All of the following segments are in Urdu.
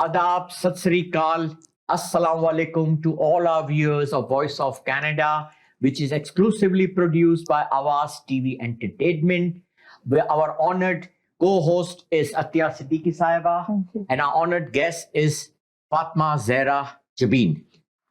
Adab, Sat Sri Akal, Assalamu alaikum to all our viewers of Voice of Canada, which is exclusively produced by Awaz TV Entertainment. Where our honored co-host is Atiya Siddiqui Sahiba, and our honored guest is Fatma Zahra Jabin.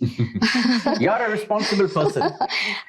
You are a responsible person.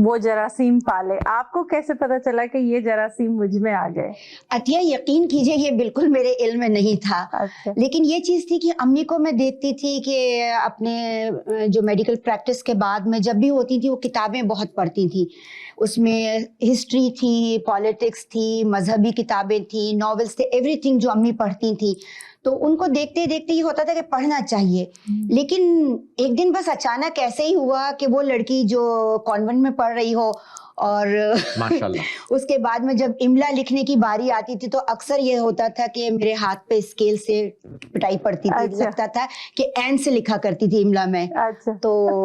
وہ جراثیم پالے. آپ کو کیسے پتا چلا کہ یہ جراثیم مجھ میں آ گئے؟ عطیہ یقین کیجئے یہ بالکل میرے علم میں نہیں تھا. اچھا. لیکن یہ چیز تھی کہ امی کو میں دیکھتی تھی کہ اپنے جو میڈیکل پریکٹس کے بعد میں جب بھی ہوتی تھی وہ کتابیں بہت پڑھتی تھیں. اس میں ہسٹری تھی, پالیٹکس تھی, مذہبی کتابیں تھیں, ناولس تھے, ایوری تھنگ جو امی پڑھتی تھیں. تو ان کو دیکھتے دیکھتے یہ ہوتا تھا کہ پڑھنا چاہیے. لیکن ایک دن بس اچانک ایسے ہی ہوا کہ وہ لڑکی جو کانوینٹ میں پڑھ رہی ہو اور ماشاءاللہ اس کے بعد میں جب املا لکھنے کی باری آتی تھی تو اکثر یہ ہوتا تھا کہ میرے ہاتھ پہ اسکیل سے پٹائی پڑتی تھی. اچھا. لگتا تھا کہ این سے لکھا کرتی تھی املا میں. اچھا. تو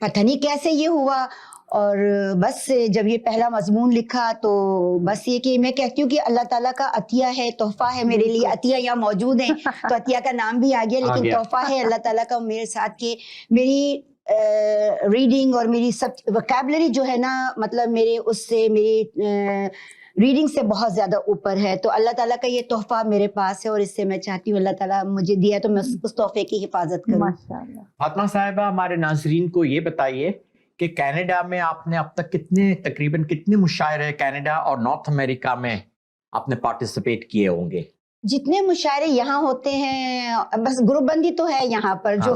پتہ نہیں کیسے یہ ہوا. اور بس جب یہ پہلا مضمون لکھا تو بس یہ کہ میں کہتی ہوں کہ اللہ تعالیٰ کا عطیہ ہے, تحفہ ہے میرے لیے. عطیہ یہاں موجود ہیں تو عطیہ کا نام بھی آ گیا, لیکن تحفہ ہے اللہ تعالیٰ کا میرے ساتھ کہ میری ریڈنگ اور میری سب وکیبلری جو ہے نا, مطلب میرے اس سے میری ریڈنگ سے بہت زیادہ اوپر ہے. تو اللہ تعالیٰ کا یہ تحفہ میرے پاس ہے اور اس سے میں چاہتی ہوں اللہ تعالیٰ مجھے دیا تو میں اس تحفے کی حفاظت کروں. ماشاءاللہ. فاطمہ صاحبہ, ہمارے ناظرین کو یہ بتائیے کہ کینیڈا میں آپ نے اب تک تقریباً کتنے مشاعرے کینیڈا اور نارتھ امریکہ میں آپ نے پارٹیسپیٹ کیے ہوں گے؟ جتنے مشاعرے یہاں ہوتے ہیں, بس گروپ بندی تو ہے یہاں پر, جو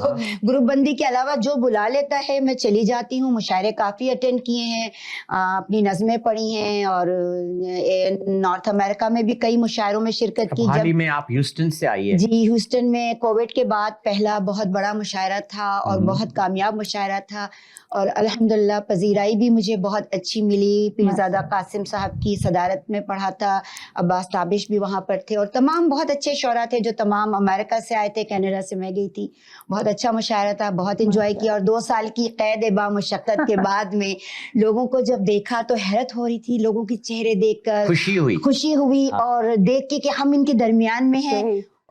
گروپ بندی کے علاوہ جو بلا لیتا ہے میں چلی جاتی ہوں. مشاعرے کافی اٹینڈ کیے ہیں, اپنی نظمیں پڑھی ہیں, اور نارتھ امریکہ میں بھی کئی مشاعروں میں شرکت کی. حال ہی میں آپ ہیوسٹن سے آئی ہیں؟ جی, ہیوسٹن میں کووڈ کے بعد پہلا بہت بڑا مشاعرہ تھا اور بہت کامیاب مشاعرہ تھا, اور الحمدللہ پذیرائی بھی مجھے بہت اچھی ملی. پیرزادہ قاسم صاحب کی صدارت میں پڑھا تھا, عباس تابش بھی وہاں پر تھے, اور تمام بہت اچھے شعراء تھے جو تمام امریکہ سے آئے تھے. کینیڈا سے میں گئی تھی. بہت اچھا مشاعرہ تھا, بہت انجوائے کیا. اور 2 سال کی قید با مشقت کے بعد میں لوگوں کو جب دیکھا تو حیرت ہو رہی تھی, لوگوں کے چہرے دیکھ کر خوشی ہوئی, اور دیکھ کے کہ ہم ان کے درمیان میں ہیں.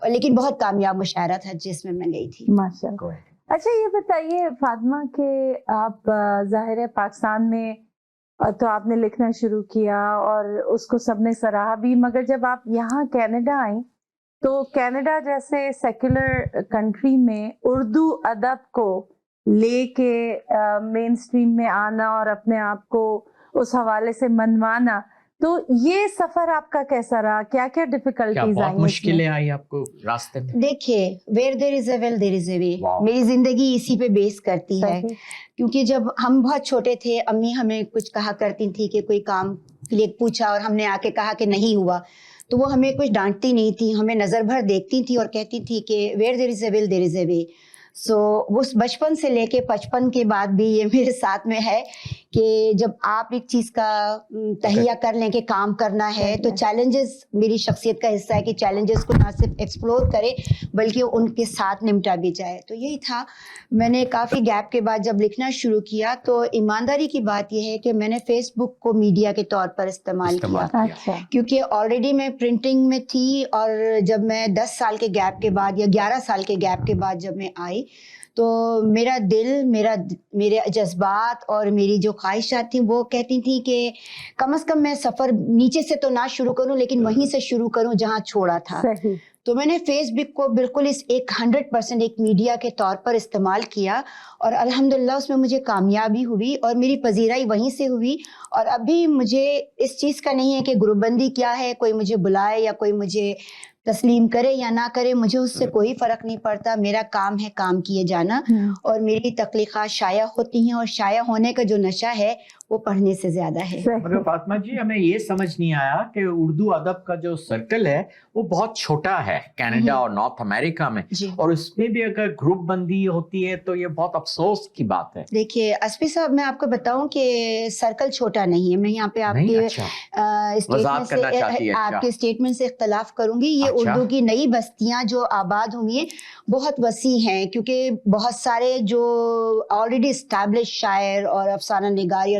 لیکن بہت کامیاب مشاعرہ تھا جس میں میں گئی تھی. ماشاءاللہ. اچھا یہ بتائیے فاطمہ کہ آپ ظاہر ہے پاکستان میں تو آپ نے لکھنا شروع کیا اور اس کو سب نے سراہا بھی, مگر جب آپ یہاں کینیڈا آئیں تو کینیڈا جیسے سیکولر کنٹری میں اردو ادب کو لے کے مین سٹریم میں آنا اور اپنے آپ کو اس حوالے سے منوانا, تو یہ سفر آپ کا کیسا رہا؟ کیا کیا ڈیفیکلٹیز آئی؟ مشکلیں آئی آپ کو راستے میں؟ دیکھیے, ویئر دیر از اے ول دیر از اے وے. میری زندگی اسی پہ بیس کرتی ہے, کیونکہ جب ہم بہت چھوٹے تھے امی ہمیں کچھ کہا کرتی تھی کہ کوئی کام کے لیے پوچھا اور ہم نے آ کے کہا کہ نہیں ہوا, تو وہ ہمیں کچھ ڈانٹتی نہیں تھی, ہمیں نظر بھر دیکھتی تھی اور کہتی تھی کہ ویئر دیر از اے ول دیر از اے وے. سو اس بچپن سے لے کے 55 کے بعد بھی یہ میرے ساتھ میں ہے کہ جب آپ ایک چیز کا تہیہ کر لیں کہ کام کرنا ہے تو چیلنجز میری شخصیت کا حصہ ہے کہ چیلنجز کو نہ صرف ایکسپلور کرے بلکہ ان کے ساتھ نمٹا بھی جائے. تو یہی تھا. میں نے کافی گیپ کے بعد جب لکھنا شروع کیا تو ایمانداری کی بات یہ ہے کہ میں نے فیس بک کو میڈیا کے طور پر استعمال کیا, کیونکہ آلریڈی میں پرنٹنگ میں تھی, اور جب میں 10 سال کے گیپ کے بعد یا 11 سال کے گیپ کے بعد جب میں آئی تو میرا دل, میرے جذبات اور میری جو خواہشات تھیں وہ کہتی تھیں کہ کم از کم میں سفر نیچے سے تو نہ شروع کروں لیکن وہیں سے شروع کروں جہاں چھوڑا تھا. تو میں نے فیس بک کو بالکل اس 100% ایک میڈیا کے طور پر استعمال کیا, اور الحمدللہ اس میں مجھے کامیابی ہوئی اور میری پذیرائی وہیں سے ہوئی. اور ابھی مجھے اس چیز کا نہیں ہے کہ گروپ بندی کیا ہے, کوئی مجھے بلائے یا کوئی مجھے تسلیم کرے یا نہ کرے, مجھے اس سے کوئی فرق نہیں پڑتا. میرا کام ہے کام کیے جانا, اور میری تخلیقات شائع ہوتی ہیں, اور شائع ہونے کا جو نشہ ہے وہ پڑھنے سے زیادہ ہے. مگر فاطمہ جی ہمیں یہ سمجھ نہیں آیا کہ اردو ادب کا جو سرکل ہے وہ بہت چھوٹا ہے کینیڈا اور نارتھ امریکہ میں, اور اس میں بھی اگر گروپ بندی ہوتی ہے تو یہ بہت افسوس کی بات ہے. دیکھیے اسفی صاحب, میں آپ کو بتاؤں کہ سرکل چھوٹا نہیں ہے. میں یہاں پہ آپ کے اسٹیٹمنٹ سے اختلاف کروں گی. یہ اردو کی نئی بستیاں جو آباد ہوئی ہیں بہت وسیع ہیں, کیونکہ بہت سارے جو آلریڈی اسٹیبلش شاعر اور افسانہ نگار یا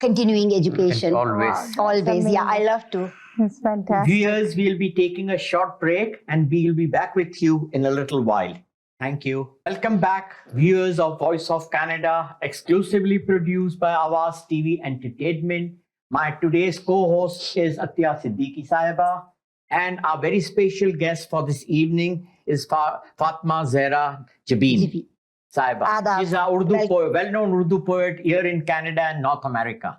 continuing education. Always. Yeah, I love to. It's fantastic. Viewers, we'll be taking a short break and we'll be back with you in a little while. Thank you. Welcome back, viewers of Voice of Canada, exclusively produced by Awaz TV Entertainment. My today's co-host is Attiya Siddiqui Sahiba, and our very special guest for this evening is Fatma Zahra Jabin Sahiba. She's a well-known Urdu poet here in Canada and North America.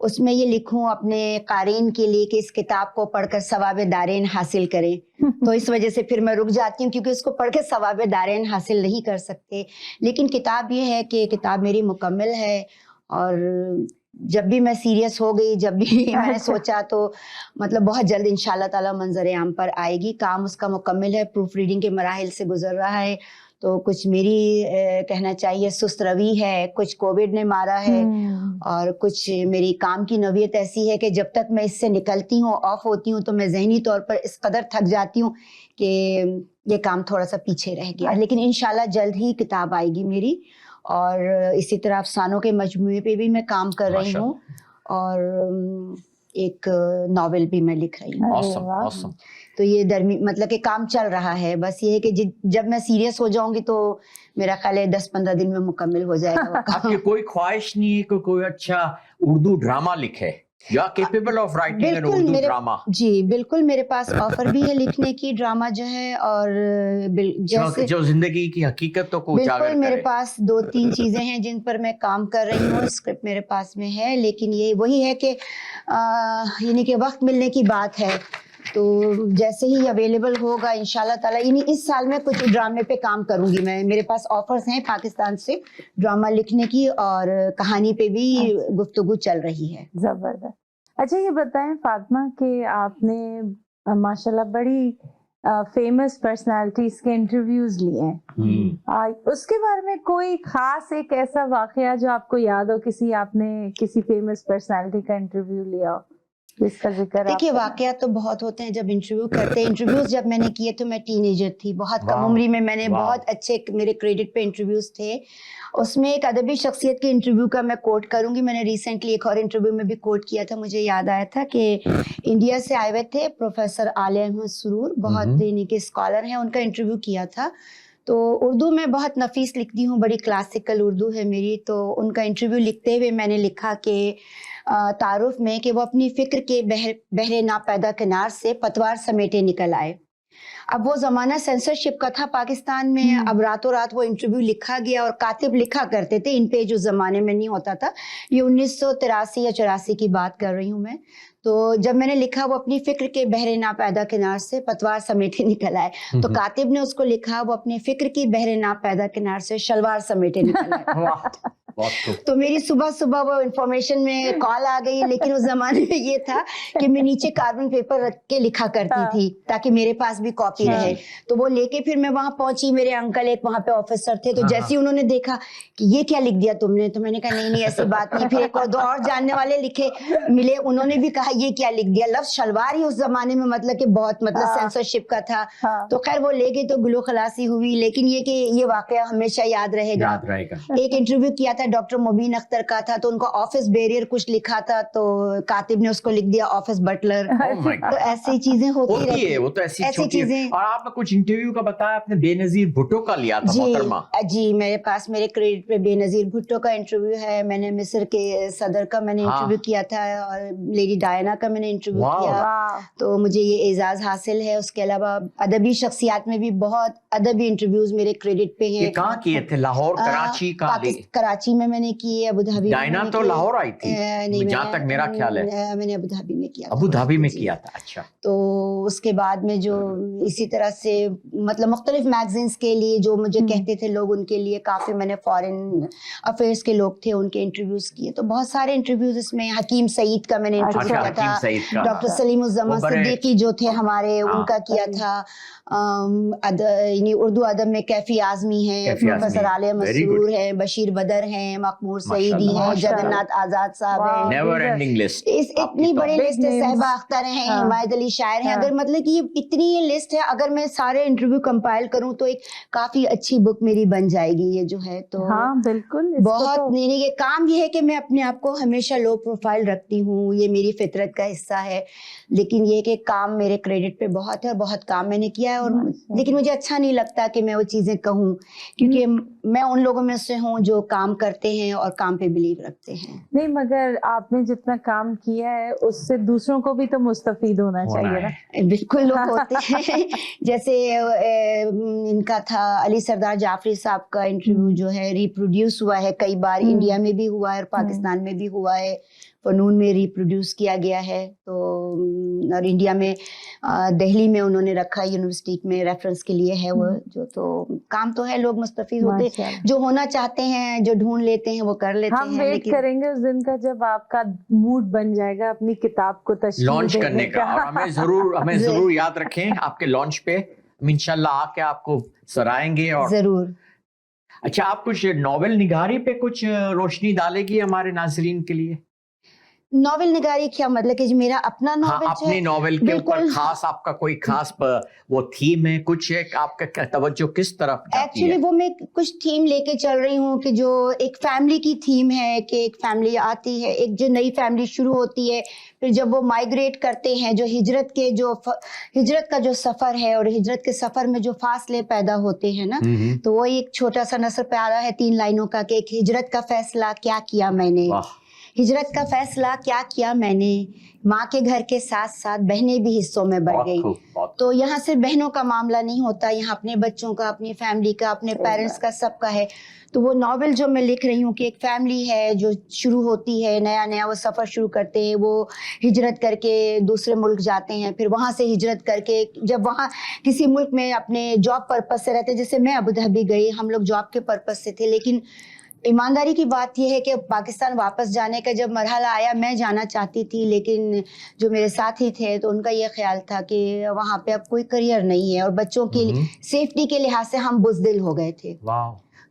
اس میں یہ لکھوں اپنے قارئین کے لیے کہ اس کتاب کو پڑھ کر ثواب دارین حاصل کریں. تو اس وجہ سے پھر میں رک جاتی ہوں کیونکہ اس کو پڑھ کے ثواب دارین حاصل نہیں کر سکتے. لیکن کتاب یہ ہے کہ کتاب میری مکمل ہے اور جب بھی میں سیریس ہو گئی, جب بھی میں نے سوچا تو مطلب بہت جلد انشاءاللہ تعالی منظر عام پر آئے گی. کام اس کا مکمل ہے, پروف ریڈنگ کے مراحل سے گزر رہا ہے. تو کچھ میری کہنا چاہیے سست روی ہے, کچھ کووڈ نے مارا ہے, اور کچھ میری کام کی نوعیت ایسی ہے کہ جب تک میں اس سے نکلتی ہوں, آف ہوتی ہوں, تو میں ذہنی طور پر اس قدر تھک جاتی ہوں کہ یہ کام تھوڑا سا پیچھے رہ گیا. لیکن انشاءاللہ جلد ہی کتاب آئے گی میری. اور اسی طرح افسانوں کے مجموعے پہ بھی میں کام کر رہی ہوں, اور ایک ناول بھی میں لکھ رہی ہوں. Awesome, awesome. تو یہ مطلب کہ کام چل رہا ہے. بس یہ ہے کہ جب میں سیریس ہو جاؤں گی تو میرا خیال ہے 10-15 دن میں مکمل ہو جائے گا. آپ کی کوئی خواہش نہیں ہے کہ کوئی اچھا اردو ڈرامہ لکھے؟ You are capable of writing an Urdu drama. جی بالکل, میرے پاس آفر بھی ہے لکھنے کی ڈرامہ جو ہے, اور جیسے جو زندگی کی حقیقت کو اجاگر بالکل کرے. میرے پاس 2-3 چیزیں ہیں جن پر میں کام کر رہی ہوں. اسکرپٹ میرے پاس میں ہے, لیکن یہ وہی ہے کہ یعنی کہ وقت ملنے کی بات ہے. تو جیسے ہی اویلیبل ہوگا انشاءاللہ تعالیٰ, یعنی اس سال میں کچھ ڈرامے پہ کام کروں گی میں. میرے پاس آفرز ہیں پاکستان سے ڈرامہ لکھنے کی, اور کہانی پہ بھی گفتگو چل رہی ہے. زبردست. اچھا یہ بتائیں فاطمہ کہ آپ نے ماشاءاللہ بڑی فیمس پرسنالٹیز کے انٹرویوز لیے ہیں, اس کے بارے میں کوئی خاص ایک ایسا واقعہ جو آپ کو یاد ہو, آپ نے کسی فیمس پرسنالٹی کا انٹرویو لیا ہو جس کا ذکر؟ دیکھیے واقعات تو بہت ہوتے ہیں جب انٹرویو کرتے ہیں. انٹرویوز جب میں نے کیے تو میں ٹین ایجر تھی, بہت کم عمری میں نے بہت اچھے میرے کریڈٹ پہ انٹرویوز تھے. اس میں ایک ادبی شخصیت کے انٹرویو کا میں کوٹ کروں گی. میں نے ریسنٹلی ایک اور انٹرویو میں بھی کوٹ کیا تھا. مجھے یاد آیا تھا کہ انڈیا سے آئے ہوئے تھے پروفیسر عالیہ احمد سرور, بہت یعنی کہ اسکالر ہیں, ان کا انٹرویو کیا تھا. تو اردو میں بہت نفیس لکھتی ہوں, بڑی کلاسیکل اردو ہے میری. تو ان کا انٹرویو لکھتے ہوئے میں نے لکھا کہ تعارف میں کہ وہ اپنی فکر کے بحر ناپیدا کنار سے پتوار سمیٹے نکل آئے. اب وہ زمانہ سینسرشپ کا تھا پاکستان میں. اب راتوں رات وہ انٹرویو لکھا گیا, اور کاتب لکھا کرتے تھے, ان پیج اس زمانے میں نہیں ہوتا تھا. یہ 1983 یا 84 کی بات کر رہی ہوں میں. تو جب میں نے لکھا وہ اپنی فکر کے بحر ناپیدا کنار سے پتوار سمیٹے نکل آئے, تو کاتب نے اس کو لکھا وہ اپنی فکر کی بحر ناپیدا کنار سے شلوار سمیٹے نکل آئے. تو میری صبح وہ انفارمیشن میں کال آ گئی. لیکن اس زمانے میں یہ تھا کہ میں نیچے کاربن پیپر رکھ کے لکھا کرتی تھی تاکہ میرے پاس بھی کاپی رہے. تو وہ لے کے پھر میں وہاں پہنچی. میرے انکل ایک وہاں پہ آفیسر تھے, تو جیسے ہی انہوں نے دیکھا کہ یہ کیا لکھ دیا تم نے, تو میں نے کہا نہیں ایسی بات نہیں. پھر ایک اور 2 اور جاننے والے ملے, انہوں نے بھی کہا یہ کیا لکھ دیا. لفظ شلوار ہی اس زمانے میں مطلب کہ بہت سینسرشپ کا تھا. تو خیر وہ لے گئے تو گلو خلاصی ہوئی. لیکن یہ کہ یہ واقعہ ہمیشہ یاد رہے گا. ایک انٹرویو کیا تھا ڈاکٹر مبین اختر کا تھا, تو ان کو آفس بیریئر کچھ لکھا تھا, تو کاتب نے اس کو لکھ دیا آفس بٹلر. تو ایسی چیزیں ہوتی رہتی ہیں, وہ تو ایسی چیزیں. اور آپ نے کچھ انٹرویو کا بتایا, آپ نے بے نظیر بھٹو کا لیا تھا محترمہ. جی میرے پاس میرے کریڈٹ پہ بے نظیر بھٹو کا انٹرویو ہے. میں نے مصر کے صدر کا میں نے انٹرویو کیا تھا, اور لیڈی ڈائنا کا میں نے انٹرویو کیا. تو مجھے یہ اعزاز حاصل ہے. اس کے علاوہ ادبی شخصیات میں بھی بہت ادبی انٹرویوز میرے کریڈٹ پہ ہیں. کہاں کیے تھے؟ لاہور, کراچی کا؟ کراچی میں نے کیے, ابو ظہبی. ڈائنا تو لاہور آئی تھی جہاں تک میرا خیال ہے. میں نے ابو ظہبی میں کیا. ابو ظہبی میں کیا تھا. اچھا. تو اس کے بعد میں جو اسی طرح سے مطلب مختلف میگزینس کے لیے جو مجھے کہتے تھے لوگ, ان کے لیے کافی میں نے فارن افیئرس کے لوگ تھے ان کے انٹرویوز کیے. تو بہت سارے انٹرویوز اس میں. حکیم سعید کا میں نے انٹرویو کیا تھا. ڈاکٹر سلیم الزمان صدیقی جو تھے ہمارے, ان کا کیا تھا. یعنی اردو ادب میں کیفی اعظمی ہیں, پروفیسر عالیہ مسرور ہیں, بشیر بدر ہیں, مقبول سعیدی ہیں, جگن ناتھ آزاد صاحب ہیں. نیور اینڈنگ لسٹ, اتنی بڑی لسٹ ہے. صاحبہ اختر ہیں, حمایت علی شاعر ہیں. اگر مطلب کہ یہ اتنی یہ لسٹ ہے, اگر میں سارے انٹرویو کمپائل کروں تو ایک کافی اچھی بک میری بن جائے گی یہ جو ہے. تو ہاں بالکل, بہت نہیں, یہ کام یہ ہے کہ میں اپنے آپ کو ہمیشہ لو پروفائل رکھتی ہوں, یہ میری فطرت کا حصہ ہے. لیکن یہ کہ کام میرے کریڈٹ پہ بہت ہے, اور بہت کام میں نے کیا ہے. اور لیکن مجھے اچھا نہیں لگتا کہ میں وہ چیزیں کہوں, کیونکہ میں ان لوگوں میں سے ہوں جو کام کرتے کرتے ہیں اور کام پہ بلیو رکھتے ہیں. نہیں مگر آپ نے جتنا کام کیا ہے اس سے دوسروں کو بھی تو مستفید ہونا چاہیے نا. بالکل لوگ ہوتے ہیں جیسے ان کا تھا علی سردار جعفری صاحب کا انٹرویو جو ہے ریپروڈیوس ہوا ہے کئی بار, انڈیا میں بھی ہوا ہے اور پاکستان میں بھی ہوا ہے, فنون میں ریپروڈیوس کیا گیا ہے. تو اور انڈیا میں دہلی میں انہوں نے رکھا یونیورسٹی میں ریفرنس کے لیے ہے وہ جو. تو کام تو ہے, لوگ مستفید ہوتے ہیں, جو ہونا چاہتے ہیں جو ڈھونڈ لیتے ہیں وہ کر لیتے ہیں. ہم ویٹ کریں گے اس دن کا جب آپ کا موڈ بن جائے گا اپنی کتاب کو تشکیل لانچ کرنے کا, اور ہمیں ضرور یاد رکھیں آپ کے لانچ پہ ہم انشاءاللہ آ کے آپ کو سرائیں گے. اور ضرور. اچھا, آپ کچھ ناول نگاری پہ کچھ روشنی ڈالے گی ہمارے ناظرین کے لیے؟ ناول نگاری کیا مطلب کہ میرا اپنا ناول, اپنے ناول کے اوپر خاص آپ کا کوئی خاص وہ تھیم ہے کچھ ہے, آپ کا توجہ کس طرف جاتی ہے؟ ایکچولی وہ میں کچھ تھیم لے کے چل رہی ہوں کہ جو ایک فیملی کی تھیم ہے کہ ایک فیملی آتی ہے, ایک جو نئی فیملی شروع ہوتی ہے, پھر جب وہ مائگریٹ کرتے ہیں, جو ہجرت کا جو سفر ہے اور ہجرت کے سفر میں جو فاصلے پیدا ہوتے ہیں نا, تو وہ ایک چھوٹا سا نثر پیارا ہے 3 لائنوں کا کہ ایک ہجرت کا فیصلہ کیا کیا میں نے, ہجرت کا فیصلہ کیا کیا میں نے, ماں کے گھر کے ساتھ ساتھ بہنیں بھی حصوں میں بڑھ گئی. تو یہاں سے بہنوں کا معاملہ نہیں ہوتا, یہاں اپنے بچوں کا, اپنی فیملی کا, اپنے پیرنٹس کا, سب کا ہے. تو وہ ناول جو میں لکھ رہی ہوں کہ ایک فیملی ہے جو شروع ہوتی ہے, نیا وہ سفر شروع کرتے ہیں, وہ ہجرت کر کے دوسرے ملک جاتے ہیں, پھر وہاں سے ہجرت کر کے جب وہاں کسی ملک میں اپنے جاب پرپس سے رہتے ہیں, جیسے میں ابو دھابی گئی, ہم لوگ جاب کے پرپس سے تھے, لیکن ایمانداری کی بات یہ ہے کہ پاکستان واپس جانے کا جب مرحلہ آیا میں جانا چاہتی تھی, لیکن جو میرے ساتھی تھے تو ان کا یہ خیال تھا کہ وہاں پہ اب کوئی کریئر نہیں ہے, اور بچوں کی سیفٹی کے لحاظ سے ہم بزدل ہو گئے تھے.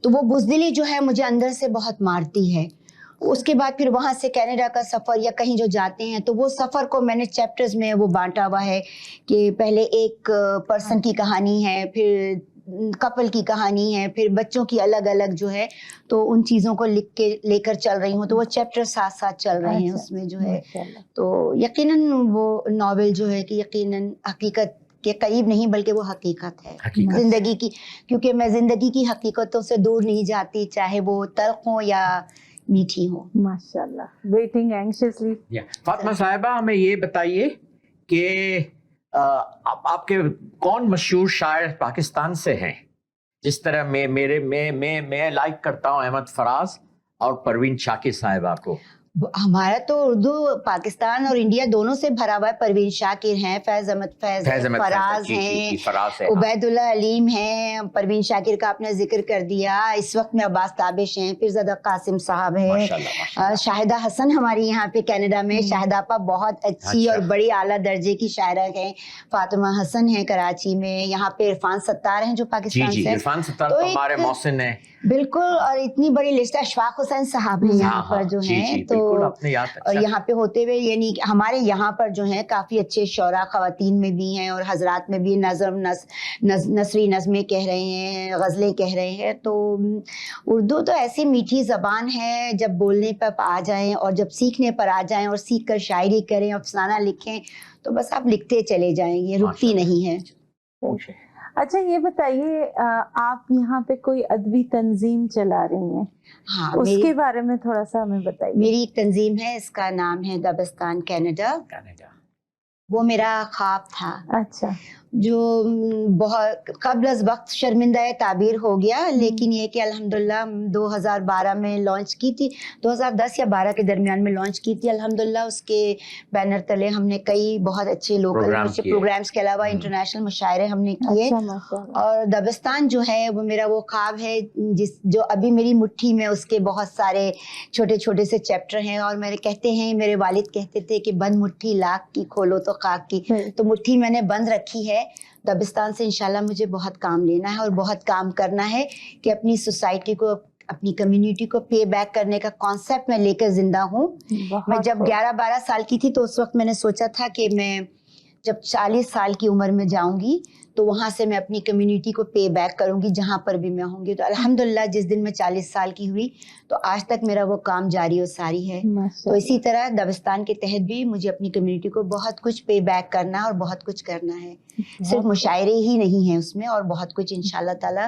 تو وہ بزدلی جو ہے مجھے اندر سے بہت مارتی ہے. اس کے بعد پھر وہاں سے کینیڈا کا سفر یا کہیں جو جاتے ہیں تو وہ سفر کو میں نے چیپٹرز میں وہ بانٹا ہوا ہے کہ پہلے ایک پرسن کی کہانی ہے, پھر کپل کی کہانی ہے, پھر بچوں کی الگ الگ جو ہے, تو ان چیزوں کو لکھ کے لے کر چل رہی ہوں. تو وہ چیپٹر ساتھ ساتھ چل رہے ہیں اس میں جو ہے. تو یقیناً وہ ناول جو ہے کہ یقیناً حقیقت کے قریب نہیں بلکہ وہ حقیقت ہے زندگی کی, کیونکہ میں زندگی کی حقیقتوں سے دور نہیں جاتی, چاہے وہ تلخ ہو یا میٹھی ہو. ماشاءاللہ. ویٹنگ اینکشسلی. فاطمہ صاحبہ ہمیں یہ بتائیے کہ آپ کے کون مشہور شاعر پاکستان سے ہیں؟ جس طرح میں لائک کرتا ہوں احمد فراز اور پروین شاکر صاحبہ کو. ہمارا تو اردو پاکستان اور انڈیا دونوں سے بھرا ہوا ہے. پروین شاکر ہیں, فیض احمد فراز ہیں, عبید اللہ علیم ہیں. پروین شاکر کا آپ نے ذکر کر دیا, اس وقت میں عباس تابش ہیں, پھر زدہ قاسم صاحب ہیں, شاہدہ حسن ہماری یہاں پہ کینیڈا میں, شاہدہ پا بہت اچھی اور بڑی اعلیٰ درجے کی شاعرہ ہیں. فاطمہ حسن ہیں کراچی میں, یہاں پہ عرفان ستار ہیں جو پاکستان سے. عرفان ستار تو ہمارے محسن ہیں. بالکل, اور اتنی بڑی لسٹ ہے. اشفاق حسین صاحب ہیں یہاں پر جو ہیں, تو اور یہاں پہ ہوتے ہوئے یعنی ہمارے یہاں پر جو ہیں کافی اچھے شعراء خواتین میں بھی ہیں اور حضرات میں بھی. نثری نظمیں کہہ رہے ہیں, غزلیں کہہ رہے ہیں. تو اردو تو ایسی میٹھی زبان ہے, جب بولنے پر آ جائیں اور جب سیکھنے پر آ جائیں اور سیکھ کر شاعری کریں, افسانہ لکھیں, تو بس آپ لکھتے چلے جائیں گے, رکتی نہیں ہے. اچھا یہ بتائیے, آپ یہاں پہ کوئی ادبی تنظیم چلا رہی ہیں, ہاں اس کے بارے میں تھوڑا سا ہمیں بتائیے. میری ایک تنظیم ہے, اس کا نام ہے دبستان کینیڈا. وہ میرا خواب تھا. اچھا. جو بہت قبل از وقت شرمندہ تعبیر ہو گیا, لیکن یہ کہ الحمدللہ 2012 میں لانچ کی تھی, 2010 یا 12 کے درمیان میں لانچ کی تھی. الحمدللہ اس کے بینر تلے ہم نے کئی بہت اچھے لوکل پروگرامز کے علاوہ انٹرنیشنل مشاعرے ہم نے کیے. اور دبستان جو ہے وہ میرا وہ خواب ہے جو ابھی میری مٹھی میں اس کے بہت سارے چھوٹے چھوٹے سے چیپٹر ہیں. اور میرے کہتے ہیں, میرے والد کہتے تھے کہ بند مٹھی لاکھ کی کھولو تو خاک کی, تو مٹھی میں نے بند رکھی ہے. دبستان سے انشاءاللہ مجھے بہت کام لینا ہے اور بہت کام کرنا ہے کہ اپنی سوسائٹی کو, اپنی کمیونٹی کو پے بیک کرنے کا کانسیپٹ میں لے کر زندہ ہوں. میں جب 11-12 سال کی تھی تو اس وقت میں نے سوچا تھا کہ میں جب 40 سال کی عمر میں جاؤں گی تو وہاں سے میں اپنی کمیونٹی کو پے بیک کروں گی جہاں پر بھی میں ہوں گی. تو الحمدللہ جس دن میں 40 سال کی ہوئی تو آج تک میرا وہ کام جاری و ساری ہے. تو اسی طرح دبستان کے تحت بھی مجھے اپنی کمیونٹی کو بہت کچھ پے بیک کرنا ہے اور بہت کچھ کرنا ہے. صرف مشاعرے ہی نہیں ہیں اس میں, اور بہت کچھ انشاءاللہ تعالی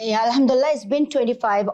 Yeah, Alhamdulillah, it's been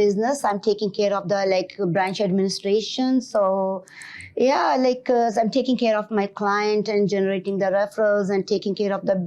business. I'm taking care of the branch administration. So yeah, I'm taking care of my client and generating the referrals and taking care of the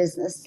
business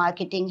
marketing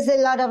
is a lot of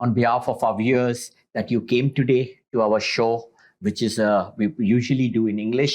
on behalf of our viewers that you came today to our show, which is we usually do in English,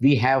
we have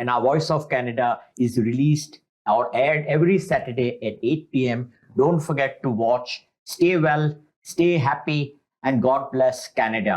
and our Voice of Canada is released or aired every Saturday at 8 p.m. Don't forget to watch. Stay well, stay happy, and God bless Canada.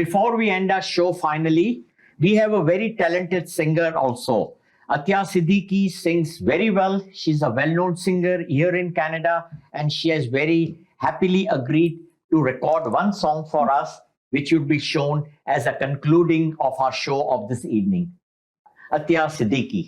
Before we end our show, finally, we have a very talented singer also. Athiya Siddiqui sings very well. She's a well-known singer here in Canada, and she has very happily agreed to record one song for us, which would be shown as a concluding of our show of this evening. Athiya Siddiqui.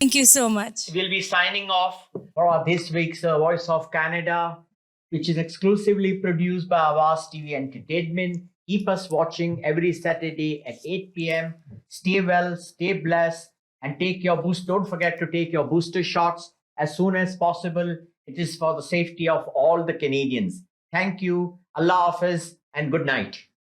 Thank you so much. We'll be signing off for this week's Voice of Canada, which is exclusively produced by Avas TV Entertainment. Keep us watching every Saturday at 8 p.m. Stay well, stay blessed, and take your boost. Don't forget to take your booster shots as soon as possible. It is for the safety of all the Canadians. Thank you. Allah Hafiz and good night.